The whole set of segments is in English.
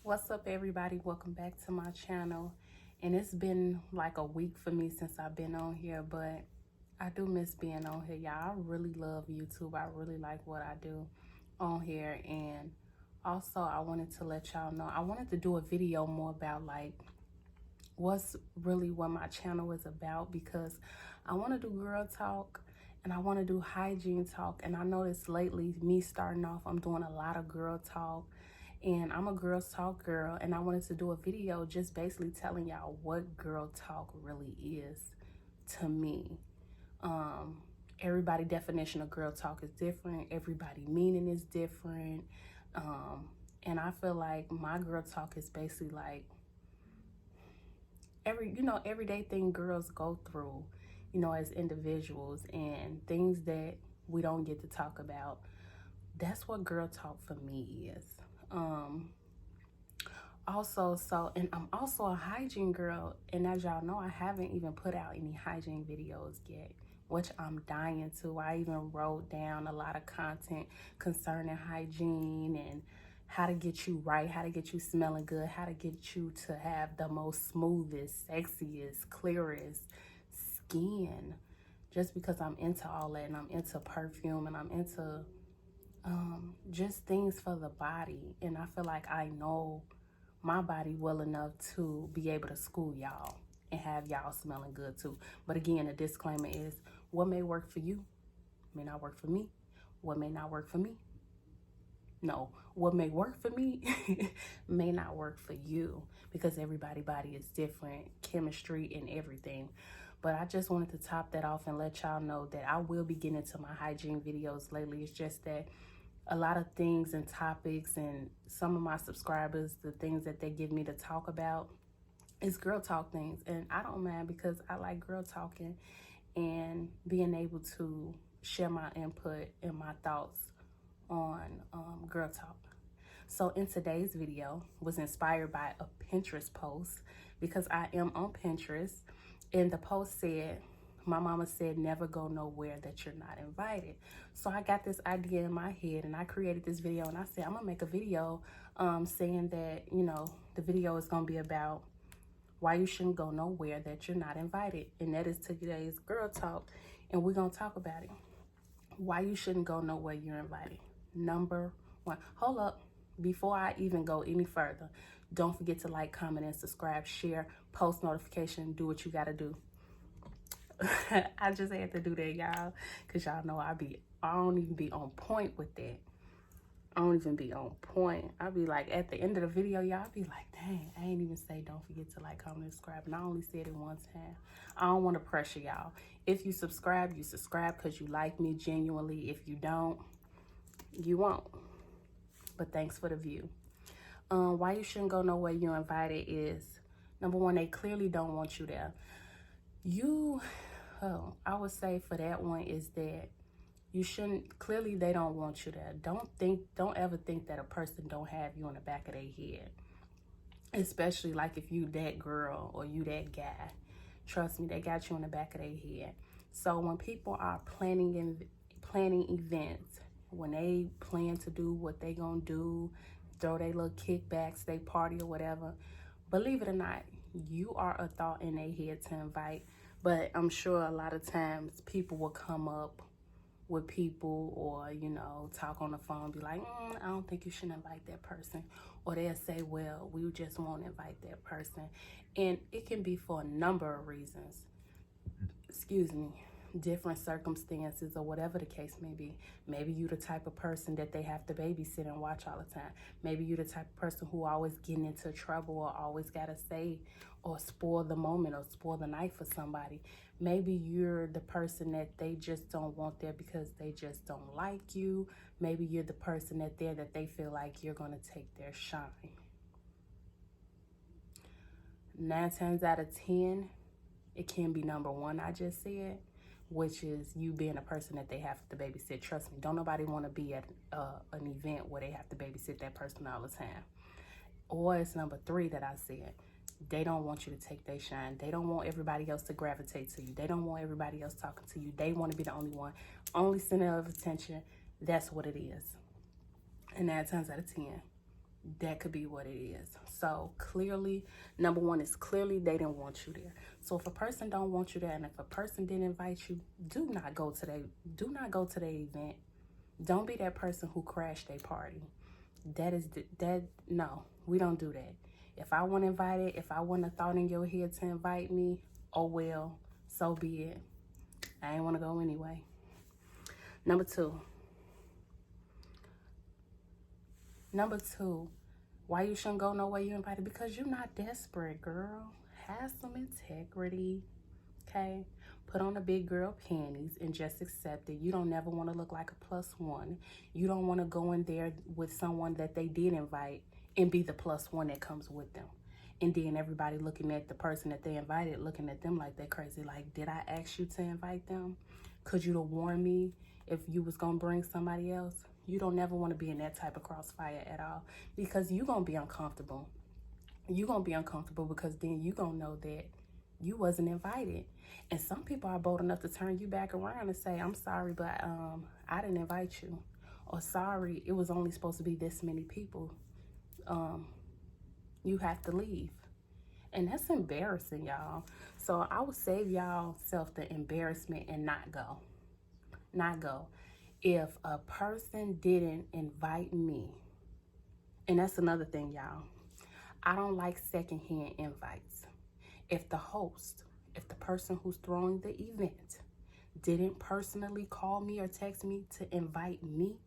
What's up, everybody? Welcome back to my channel. And it's been like a week for me since I've been on here, but I do miss being on here, y'all. I really love YouTube. I really like what I do on here. And also I wanted to let y'all know, I wanted to do a video more about like what's really what my channel is about, because I want to do girl talk and I want to do hygiene talk. And I noticed lately, me starting off, I'm doing a lot of girl talk, and I'm a girls talk girl, and I wanted to do a video just basically telling y'all what girl talk really is to me. Everybody definition of girl talk is different, everybody meaning is different, and I feel like my girl talk is basically like everyday thing girls go through, as individuals, and things that we don't get to talk about. That's what girl talk for me is. And I'm also a hygiene girl, and as y'all know, I haven't even put out any hygiene videos yet, which I'm dying to. I even wrote down a lot of content concerning hygiene and how to get you right, how to get you smelling good, how to get you to have the most smoothest, sexiest, clearest skin. Just because I'm into all that, and I'm into perfume, and I'm into just things for the body, and I feel like I know my body well enough to be able to school y'all and have y'all smelling good too. But again, the disclaimer is what may work for you may not work for me. What may not work for me, no, what may work for me may not work for you, because everybody's body is different, chemistry and everything. But I just wanted to top that off and let y'all know that I will be getting into my hygiene videos lately. It's just that a lot of things and topics, and some of my subscribers, the things that they give me to talk about is girl talk things. And I don't mind, because I like girl talking and being able to share my input and my thoughts on girl talk. So in today's video was inspired by a Pinterest post, because I am on Pinterest, and the post said, my mama said, never go nowhere that you're not invited. So I got this idea in my head, and I created this video, and I said, I'm gonna make a video saying that, the video is gonna be about why you shouldn't go nowhere that you're not invited. And that is today's girl talk, and we're gonna talk about it. Why you shouldn't go nowhere you're invited. Number one, hold up, before I even go any further, don't forget to like, comment, and subscribe, share, post notification, do what you gotta do. I just had to do that, y'all, because y'all know I don't even be on point with that. I don't even be on point. I be like, at the end of the video, y'all, be like, dang, I ain't even say don't forget to like, comment, and subscribe, and I only said it one time. I don't want to pressure y'all. If you subscribe because you like me genuinely. If you don't, you won't. But thanks for the view. Why you shouldn't go nowhere you're invited is, number one, they clearly don't want you there. I would say for that one is that you shouldn't, clearly they don't want you there. Don't ever think that a person don't have you in the back of their head. Especially like if you that girl or you that guy. Trust me, they got you in the back of their head. So when people are planning events, when they plan to do what they gonna do, throw their little kickbacks, they party or whatever, believe it or not, you are a thought in their head to invite. But I'm sure a lot of times people will come up with people, or, talk on the phone, be like, I don't think you should invite that person. Or they'll say, well, we just won't invite that person. And it can be for a number of reasons. Excuse me. Different circumstances, or whatever the case may be. Maybe you the type of person that they have to babysit and watch all the time. Maybe you the type of person who always getting into trouble, or always gotta say or spoil the moment or spoil the night for somebody. Maybe you're the person that they just don't want there because they just don't like you. Maybe you're the person that they feel like you're gonna take their shine. 9 times out of 10, it can be number one I just said, which is you being a person that they have to babysit. Trust me, don't nobody want to be at an event where they have to babysit that person all the time. Or it's number 3 that I said, they don't want you to take their shine. They don't want everybody else to gravitate to you. They don't want everybody else talking to you. They want to be the only one, only center of attention. That's what it is. And 9 times out of 10, that could be what it is. So clearly, number one is clearly they didn't want you there. So if a person don't want you there, and if a person didn't invite you, do not go to the event. Don't be that person who crashed their party. No, we don't do that. If I want invited, if I want a thought in your head to invite me, oh well, so be it. I ain't want to go anyway. Number two, why you shouldn't go nowhere you invited? Because you're not desperate, girl. Have some integrity, okay? Put on the big girl panties and just accept it. You don't never want to look like a +1. You don't want to go in there with someone that they did invite and be the +1 that comes with them. And then everybody looking at the person that they invited, looking at them like they're crazy. Like, did I ask you to invite them? Could you have warned me if you was going to bring somebody else? You don't never want to be in that type of crossfire at all, because you're going to be uncomfortable. You're going to be uncomfortable because then you're going to know that you wasn't invited. And some people are bold enough to turn you back around and say, I'm sorry, but I didn't invite you. Or sorry, it was only supposed to be this many people. You have to leave. And that's embarrassing, y'all. So I would save y'all self the embarrassment and not go. Not go. If a person didn't invite me, and that's another thing, y'all, I don't like secondhand invites. If the host, if the person who's throwing the event didn't personally call me or text me to invite me,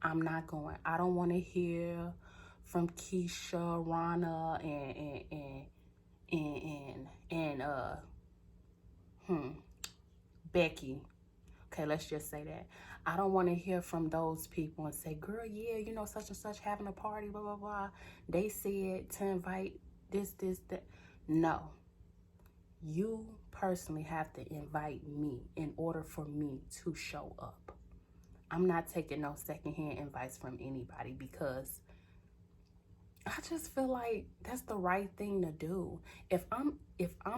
I'm not going. I don't want to hear from Keisha, Rana, and Becky. Okay, let's just say that. I don't want to hear from those people and say, girl, yeah, you know, such and such having a party, blah, blah, blah. They said to invite this, that. No. You personally have to invite me in order for me to show up. I'm not taking no secondhand advice from anybody, because I just feel like that's the right thing to do. If I'm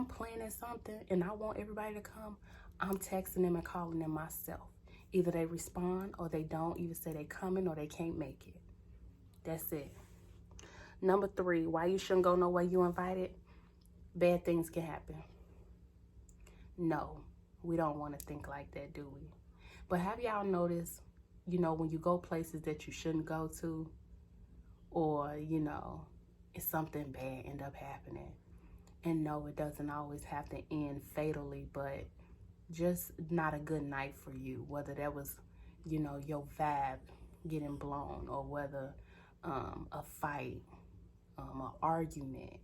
planning something and I want everybody to come, I'm texting them and calling them myself. Either they respond or they don't. Either say they coming or they can't make it. That's it. Number 3, why you shouldn't go nowhere you invited? Bad things can happen. No, we don't want to think like that, do we? But have y'all noticed, you know, when you go places that you shouldn't go to, or, you know, it's something bad end up happening. And no, it doesn't always have to end fatally, but just not a good night for you. Whether that was, you know, your vibe getting blown, or whether a fight, an argument,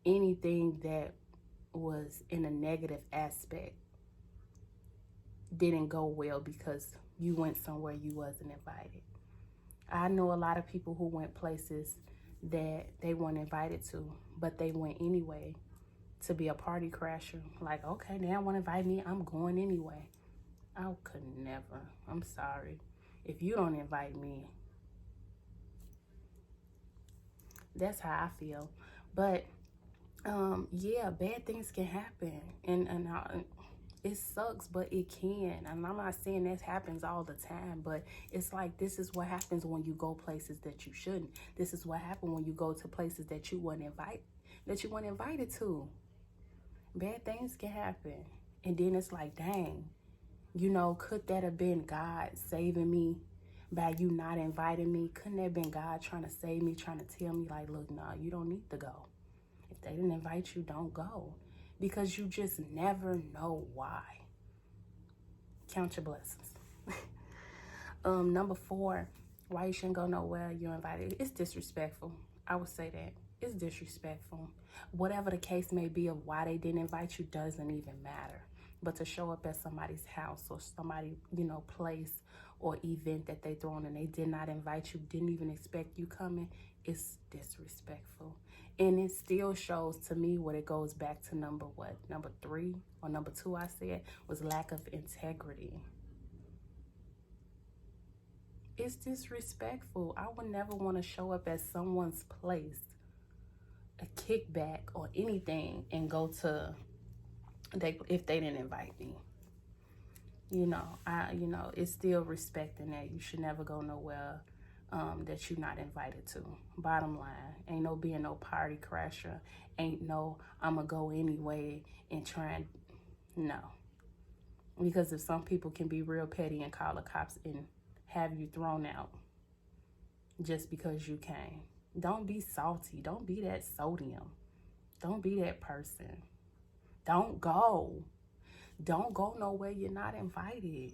anything that was in a negative aspect didn't go well because you went somewhere you wasn't invited. I know a lot of people who went places that they weren't invited to, but they went anyway to be a party crasher. Like, okay, they don't want to invite me, I'm going anyway. I could never. I'm sorry. If you don't invite me, that's how I feel. But yeah, bad things can happen, and it sucks, but it can. And I'm not saying this happens all the time, but it's like, this is what happens when you go places that you shouldn't. This is what happened when you go to places that you weren't invited to. Bad things can happen, and then it's like, dang, you know, could that have been God saving me by you not inviting me? Couldn't that have been God trying to save me, trying to tell me, like, look, nah, you don't need to go. If they didn't invite you, don't go. Because you just never know why. Count your blessings. Number 4, why you shouldn't go nowhere you're invited. It's disrespectful. I would say that. It's disrespectful. Whatever the case may be of why they didn't invite you doesn't even matter. But to show up at somebody's house or somebody, you know, place or event that they thrown and they did not invite you, didn't even expect you coming, it's disrespectful. And it still shows to me what it goes back to number 3 or number 2 I said, was lack of integrity. It's disrespectful. I would never want to show up at someone's place, a kickback or anything, and go to if they didn't invite me. You know, it's still respecting that. You should never go nowhere that you're not invited to. Bottom line, ain't no being no party crasher. Ain't no I'ma go anyway and try and, no. Because if some people can be real petty and call the cops and have you thrown out just because you came. Don't be salty. Don't be that sodium. Don't be that person. Don't go. Don't go nowhere you're not invited.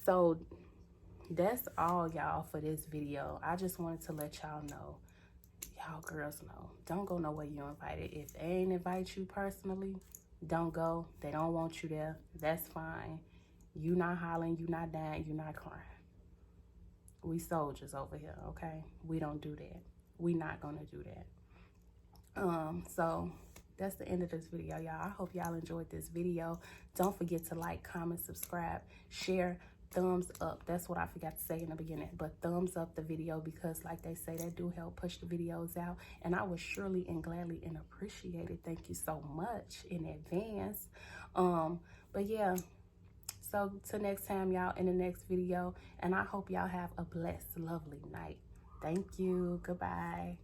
So that's all, y'all, for this video. I just wanted to let y'all know, y'all girls know, don't go nowhere you're invited. If they ain't invite you personally, don't go. They don't want you there. That's fine. You not hollering, you not dying, you not crying. We soldiers over here, okay? We don't do that. We not gonna do that. So that's the end of this video, y'all. I hope y'all enjoyed this video. Don't forget to like, comment, subscribe, share, thumbs up. That's what I forgot to say in the beginning, but thumbs up the video, because like they say, that do help push the videos out, and I would surely and gladly and appreciate it. Thank you so much in advance. But yeah, so till next time, y'all, in the next video, and I hope y'all have a blessed, lovely night. Thank you. Goodbye.